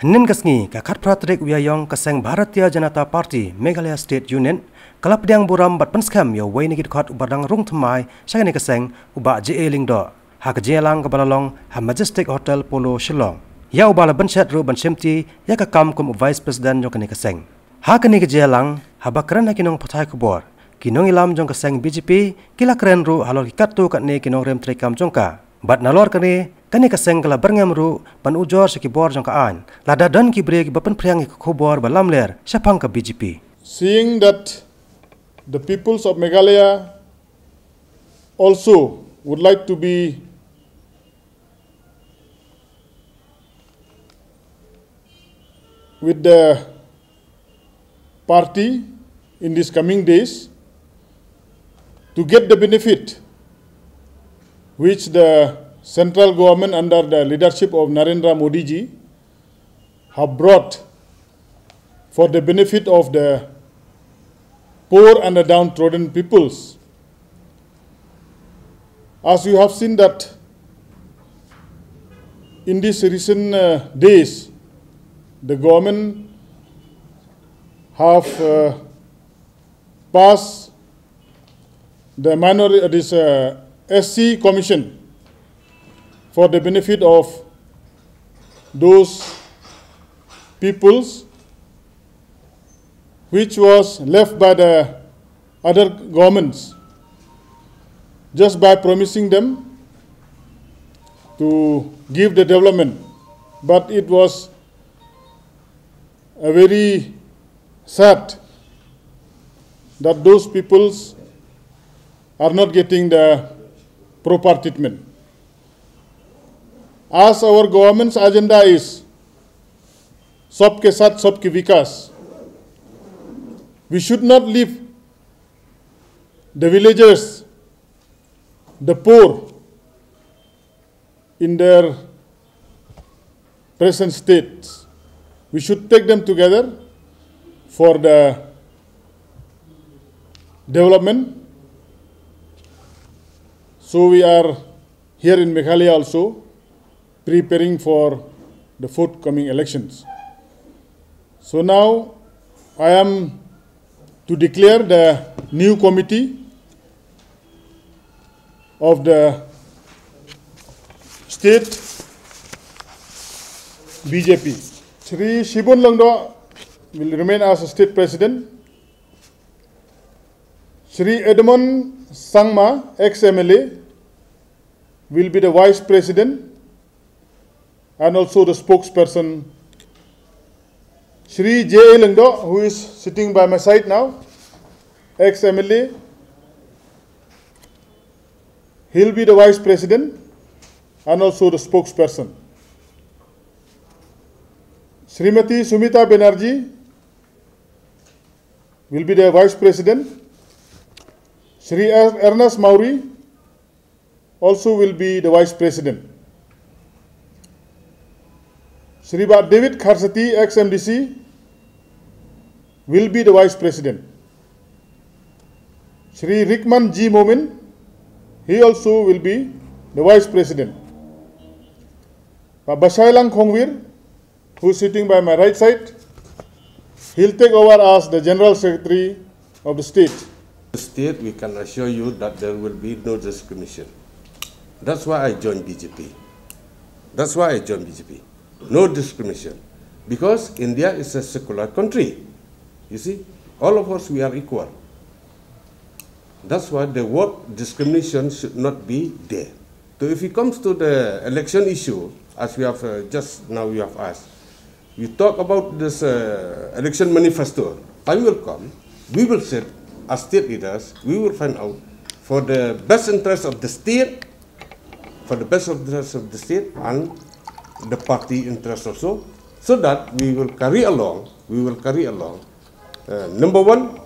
Nen kasngi ka khat pratrik wiayong kaseng Bharatiya Janata Party Meghalaya State Union kalap diang buram bat penskam yo wei nigit khat ubadang rung thmai sagani kaseng uba je lingdo ha ka jelang ka balalong ha Majestic Hotel Polo Shillong ya ubala banchat ru ban semti ya ka kam kum vice president jong kani kaseng ha kani ka jelang ha bakran ha kinong phathai Khubor kinong ilam jong kaseng BJP kila kren ru halor ki kattu katne kinong rem trekam jongka bat nalor kani kaseng kala berngam ru ban Ujor se Khubor jong ka an lada dan ki Briew ba Pynphriang ki Khubor ba Lamler Shaphang ka BJP. Seeing that the peoples of Meghalaya also would like to be with the party in these coming days to get the benefit which the central government under the leadership of Narendra Modi ji have brought for the benefit of the poor and the downtrodden peoples. As you have seen that in these recent days, the government have passed the SC commission for the benefit of those peoples which was left by the other governments just by promising them to give the development. But it was a very sad that those peoples are not getting the proper treatment. As our government's agenda is Sabke Saath Sabke Vikas, we should not leave the villagers, the poor, in their present states. We should take them together for the development. So we are here in Meghalaya also preparing for the forthcoming elections. So now I am to declare the new committee of the state BJP. Shri Shibun Langdo will remain as a state president. Shri Edmund Sangma, ex-MLA, will be the vice president and also the spokesperson. Shri J. Langdo, who is sitting by my side now, ex-MLA, he'll be the vice president and also the spokesperson. Srimati Sumita Banerjee will be the vice president. Shri Ernest Mauri also will be the vice president. Shri David Kharsati, ex-MDC, will be the vice president. Shri Rickman G. Momin, he also will be the vice president. Bashailang Khongwir, who is sitting by my right side, he'll take over as the General Secretary of the state. The state, we can assure you that there will be no discrimination. That's why I joined BJP. That's why I joined BJP. No discrimination. Because India is a secular country. You see, all of us, we are equal. That's why the word discrimination should not be there. So if it comes to the election issue, as we have just now you have asked, we talk about this election manifesto. Time will come, we will sit as state leaders, we will find out for the best interest of the state, and the party interest also, so that we will carry along, number one,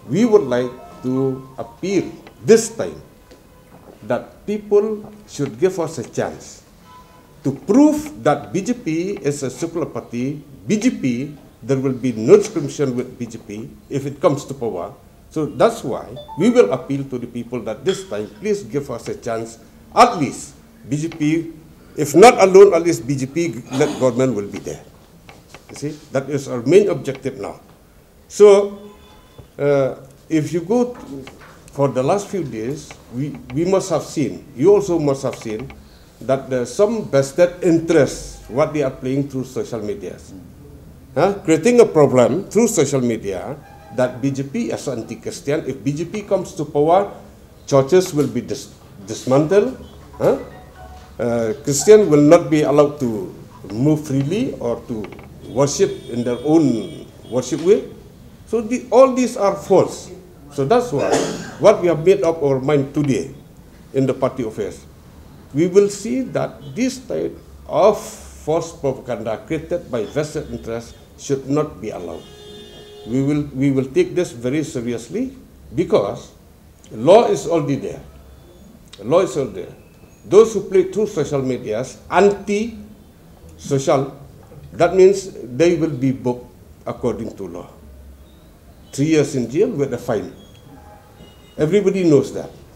we would like to appeal this time that people should give us a chance to prove that BJP is a secular party. BJP, there will be no discrimination with BJP if it comes to power. So that's why we will appeal to the people that this time, please give us a chance. At least BJP If not alone, at least BJP-led government will be there. You see, that is our main objective now. So, if you go for the last few days, we must have seen, you also must have seen, that there's some vested interest what they are playing through social media. Creating a problem through social media that BJP as anti-Christian, if BJP comes to power, churches will be dismantled. Christians will not be allowed to move freely or to worship in their own worship way. So all these are false. So that's why what we have made up our mind today in the party affairs. We will see that this type of false propaganda created by vested interests should not be allowed. We will take this very seriously because law is already there. Law is already there. Those who play through social media anti-social, that means they will be booked according to law. 3 years in jail with a fine. Everybody knows that.